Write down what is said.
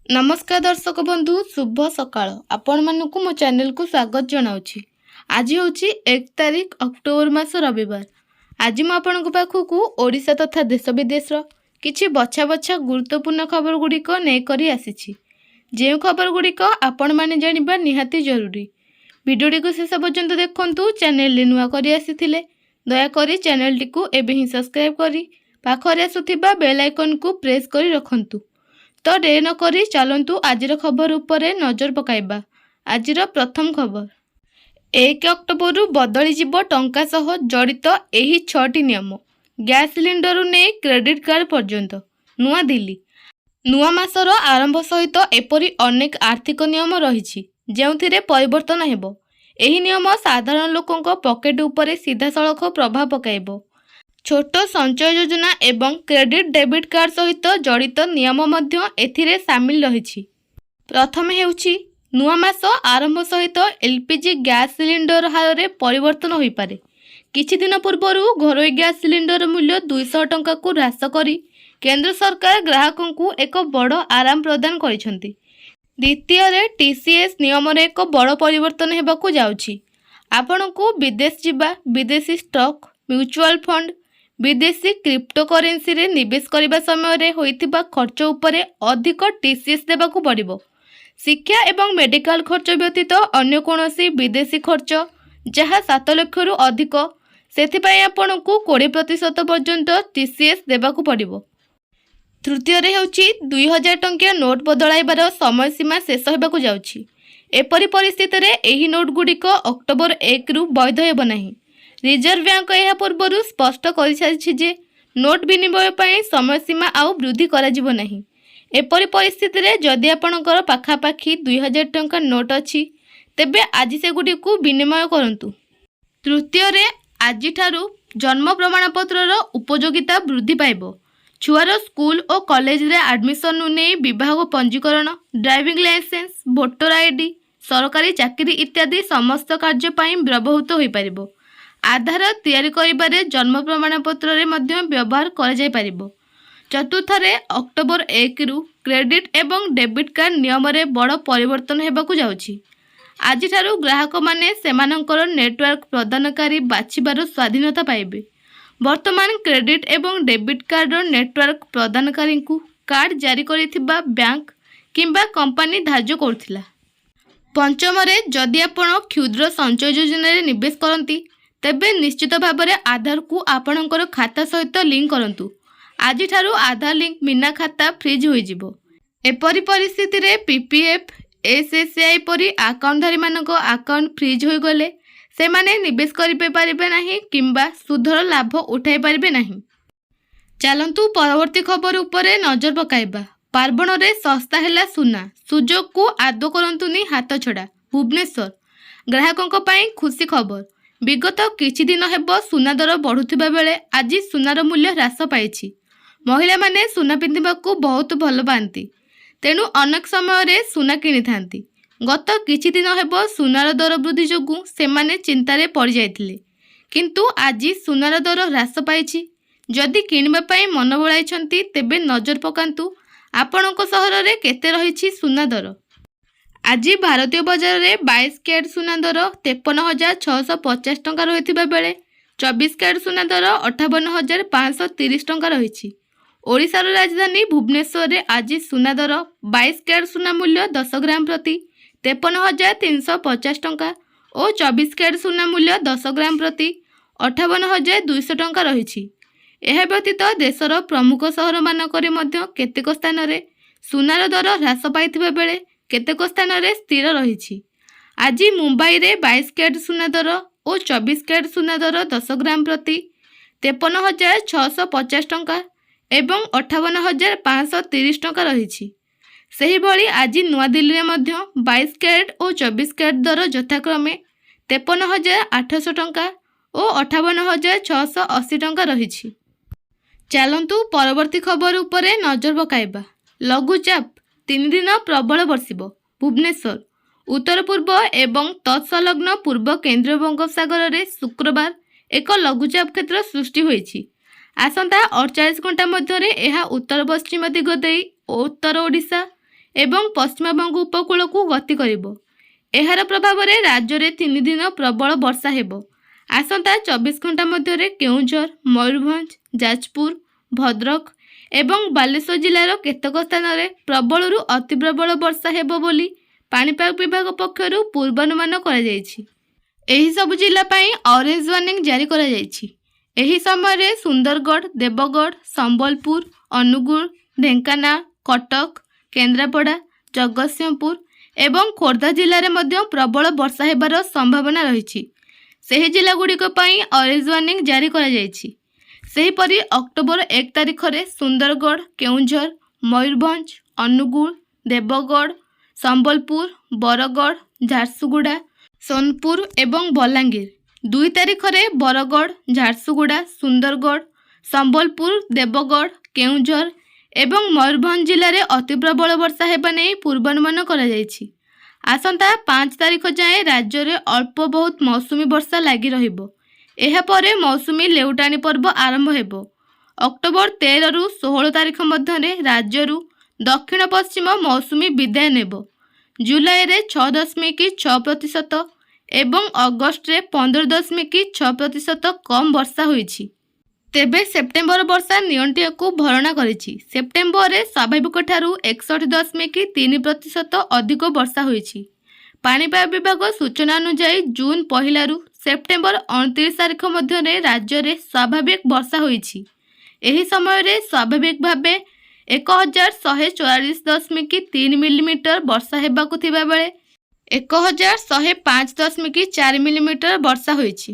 नमस्कार दर्शक बंधु शुभ सकाळ आपण मानकु मो चैनल को स्वागत जनाउछि। आज होछि 1 तारिख अक्टोबर मास रविवार। आज मु आपनक पाखकु ओडिशा तथा देश विदेशर किछि बछा बछा गुरुत्वपूर्ण खबर गुड़िक नै करी आसीछि। जे खबर गुड़िक आपण माने जानिबा निहाती जरूरी। वीडियोटी को शेष पर्यंत देखंतु। चैनल नुआ करी आसीथिले दया करी चैनल को एबे ही सब्सक्राइब करी पाखरे आसुथिबा बेल आइकन को प्रेस करी रखंतु। तो डे न करी चलंतु आजिर खबर उपरे नजर पकाइबा। आजिर प्रथम खबर 1 अक्टोबर बदली जीव टंका सह जड़ित एही 6टी नियम। गैस सिलिंडर ने क्रेडिट कार्ड पर्यंत। नुआ दिल्ली नुआ मासर आरंभ सहित एपरी अनेक आर्थिक नियम रही जेउथिरे परिवर्तन हेबो। एही नियम साधारण लोकंक पॉकेट उपरे सीधा सड़क प्रभाव पकाइबो। छोट संचय योजना एवं क्रेडिट डेबिट कार्ड सहित जड़ित नियम मध्य एथिरे सामिल रही। प्रथम हेउछि नुआ मास आरंभ सहित एलपीजी गैस सिलिंडर हार में परिवर्तन हो पारे। किछि दिन पूर्व घरोई गैस सिलिंडर मूल्य 200 टंका को ह्रास करी केंद्र सरकार ग्राहकों को एक बड़ आराम प्रदान करिसेंती। द्वितीय टीसीएस नियम रे एक बड़ परिवर्तन हेबाकू जाउछि। आपनकू विदेश जिबा विदेशी स्टॉक म्यूचुअल फंड विदेशी क्रिप्टोकरेन्सी रे निवेश करने समय रे होइथिबा खर्च उपरे अधिक टीसीएस देबाकू पड़िबो। शिक्षा एवं मेडिकल खर्च व्यतीत अन्य कोनोसी विदेशी खर्च जहाँ 7 लाख रु अधिक सेथिपाई आपनकू 20% पर्यंत टीसीएस देबाकू पड़िबो। तृतीय रे हेउछि 2000 टंकिया नोट बदलाइबार समय सीमा शेष हेबाकू जाउछि। एपरि परिस्थिति रे एही नोट गुड़िक अक्टोबर 1 रु वैध हेबो नाही। रिजर्व बैंक यह पूर्व स्पष्ट कर सारी जे नोट विनिमय पर समय सीमा आउ वृद्धि कराजिबो नाही। एपरि परिस्थिति रे जदि आपणकर पाखापाखी 2000 टंका नोट अछि तेबे आज से गुडी को विनिमय करंतु। तृतीय रे आज ठारू जन्म प्रमाणपत्र रो उपयोगिता वृद्धि पाइबो। छुआर स्कूल और कॉलेज रे एडमिशन नै विवाह पंजीकरण ड्राइविंग लाइसेंस वोटर आईडी सरकारी चाकरी इत्यादि समस्त कार्य पई व्यवहृत होई परिबो। आधार तैयारी करिबारे जन्म प्रमाणपत्र रे मध्य व्यवहार करा जाय परिबो। चतुर्थ रे अक्टोबर 1 रु क्रेडिट एवं डेबिट कार्ड नियम रे बड़ परिवर्तन हेबाकू जाउछि। आज ठारू ग्राहक माने सेमानंकर नेटवर्क प्रदानकारी बाछिबार स्वाधीनता पाइबे। वर्तमान क्रेडिट एवं डेबिट कार्ड नेटवर्क प्रदानकारी को कार्ड जारी करिथिबा बैंक किंबा कंपनी धार्य करथिला। पंचम रे जदि आपण क्षुद्र संचय योजना रे निवेश करंती तेबे निश्चित भाव में आधार को आपणकर खाता सहित लिंक करंतु। आज ठारू आधार लिंक बिना खाता फ्रीज हो जिवो। एपरि परिस्थिति रे पीपीएफ एसएसआई परी अकाउंटधारी मानक अकाउंट फ्रीज हो गले से माने निवेश करिपे पारिबे नाही किंबा सुधर लाभ उठाई पारिबे नाही। चलंतु परवर्ती खबर उपरे नजर पकाइबा। पार्वण रे सस्ता हैला सुना सुजोग को आदो करंतुनी हाथ छड़ा। भुवनेश्वर ग्राहकों पई खुशी खबर। विगत किछि दिन हेबो सुना दर बढ़ुथिबा बेले आज सुनार मूल्य ह्रास पाइछि। महिला माने सुना पिंधिबाकू बहुत भल पाती तेणु अनेक समय रे सुना किनि थांती। गत किछि दिन हेबो सुनार दर वृद्धि जोगु सेमाने चिंतारे पड़ जाइथिले किंतु आज सुनार दर ह्रास पाइछि। जदि किनिबा पई मन बळाइछंती तेबे नजर पकांतु आपणक सहर रे केते रहिछि सुना दर। आज भारतीय बाजार में 22 कैरेट सुना दर 53,650 टंका रही बेले 24 कैरेट सुना दर 58,530 टंका रही। ओडिशार राजधानी भुवनेश्वर में आज सुना दर 22 कैरेट सुना मूल्य 10 ग्राम प्रति 53,350 टंका और 24 कैरेट सुना मूल्य 10 ग्राम प्रति 58,200 टंका रही। यह व्यतीत देशर प्रमुख सहर मानकरे मध्य केतेक स्थान में सुनार दर ह्रास पाइथिबा बेले केतेक स्थान रे स्थिर रही। आज मुंबई रे 22 कैरेट सुना दर और 24 कैरेट सुना दर 10 ग्राम प्रति 53,650 टंका एवं 58,530 टंका रही। सही भली आज नुआ दिल्ली में 22 कैरेट और 24 कैरेट दर यथाक्रमे 53,800 टंका और 58,680 टंका रही। चलंतु परवर्ती खबर उपरे नजर पकाइबा। लघुचाप 3 दिन प्रबल बर्षिब। भुवनेश्वर उत्तर पूर्व एवं तत्सलग्न पूर्व केंद्रीय बंगोपसागर रे शुक्रवार एक लघुचाप क्षेत्र सृष्टि होइछि। आसंता 48 घंटा मध्य उत्तर पश्चिम दिग दे उत्तर ओडिशा ଏବଂ ପଶ୍ଚିମବଙ୍ଗ ଉପକୂଳକୁ ଗତି କରିବ। ଏହାର ପ୍ରଭାବରେ ରାଜ୍ୟରେ 3 ଦିନ ପ୍ରବଳ ବର୍ଷା ହେବ। ଆସନ୍ତା 24 ଘଣ୍ଟା ମଧ୍ୟରେ କେଉଁଝର, ମୟୂରଭଞ୍ଜ, ଯାଜପୁର, ଭଦ୍ରକ ଏବଂ ବାଲେଶ୍ୱର ଜିଲ୍ଲାର କେତେକ ସ୍ଥାନରେ ପ୍ରବଳରୁ ଅତି ପ୍ରବଳ ବର୍ଷା ହେବ ବୋଲି ପାଣିପାଗ ବିଭାଗ ପକ୍ଷରୁ ପୂର୍ବାନୁମାନ କରାଯାଇଛି। ଏହି ସବୁ ଜିଲ୍ଲା ପାଇଁ ଅରେଞ୍ଜ ୱାର୍ଣ୍ଣିଂ ଜାରି କରାଯାଇଛି। ଏହି ସମୟରେ ସୁନ୍ଦରଗଡ଼, ଦେବଗଡ଼, ସମ୍ବଲପୁର, ଅନୁଗୁଳ, ଢେଙ୍କାନାଳ, କଟକ, କେନ୍ଦ୍ରାପଡ଼ା, ଜଗତସିଂହପୁର ଏବଂ ଖୋର୍ଦ୍ଧା ଜିଲ୍ଲାରେ ମଧ୍ୟ ପ୍ରବଳ ବର୍ଷା ହେବାର ସମ୍ଭାବନା ରହିଛି। ସେହି ଜିଲ୍ଲାଗୁଡ଼ିକ ପାଇଁ ଅରେଞ୍ଜ ୱାର୍ଣ୍ଣିଂ ଜାରି କରାଯାଇଛି। ସେହିପରି ଅକ୍ଟୋବର 1 ତାରିଖରେ ସୁନ୍ଦରଗଡ଼, କେଉଁଝର, ମୟୂରଭଞ୍ଜ, ଅନୁଗୁଳ, ଦେବଗଡ଼, ସମ୍ବଲପୁର, ବରଗଡ଼, ଝାରସୁଗୁଡ଼ା, ସୋନପୁର ଏବଂ ବଲାଙ୍ଗୀର। 2 ତାରିଖରେ ବରଗଡ଼, ଝାରସୁଗୁଡ଼ା, ସୁନ୍ଦରଗଡ଼, ସମ୍ବଲପୁର, ଦେବଗଡ଼, କେଉଁଝର ଏବଂ ମୟୂରଭଞ୍ଜ ଜିଲ୍ଲାରେ ଅତି ପ୍ରବଳ ବର୍ଷା ହେବା ନେଇ ପୂର୍ବାନୁମାନ କରାଯାଇଛି। ଆସନ୍ତା 5 ତାରିଖ ଯାଏଁ ରାଜ୍ୟରେ ଅଳ୍ପ ବହୁତ ମୌସୁମୀ ବର୍ଷା ଲାଗି ରହିବ। ଏହାପରେ ମୌସୁମୀ ଲେଉଟାଣି ପର୍ବ ଆରମ୍ଭ ହେବ। ଅକ୍ଟୋବର 13ରୁ 16 ତାରିଖ ମଧ୍ୟରେ ରାଜ୍ୟରୁ ଦକ୍ଷିଣ ପଶ୍ଚିମ ମୌସୁମୀ ବିଦାୟ ନେବ। ଜୁଲାଇରେ 6.6% ଏବଂ ଅଗଷ୍ଟରେ 15.6% କମ୍ ବର୍ଷା ହୋଇଛି। ତେବେ ସେପ୍ଟେମ୍ବର ବର୍ଷା ନିଅଣ୍ଟିଆକୁ ଭରଣା କରିଛି। ସେପ୍ଟେମ୍ବରରେ ସ୍ୱାଭାବିକଠାରୁ 61.3% ଅଧିକ ବର୍ଷା ହୋଇଛି। ପାଣିପାଗ ବିଭାଗ ସୂଚନା ଅନୁଯାୟୀ ଜୁନ୍ 1ରୁ ସେପ୍ଟେମ୍ବର 29 ତାରିଖ ମଧ୍ୟରେ ରାଜ୍ୟରେ ସ୍ୱାଭାବିକ ବର୍ଷା ହୋଇଛି। ଏହି ସମୟରେ ସ୍ୱାଭାବିକ ଭାବେ 1144.3 ମିଲିମିଟର ବର୍ଷା ହେବାକୁ ଥିବାବେଳେ 1105.4 ମିଲିମିଟର ବର୍ଷା ହୋଇଛି।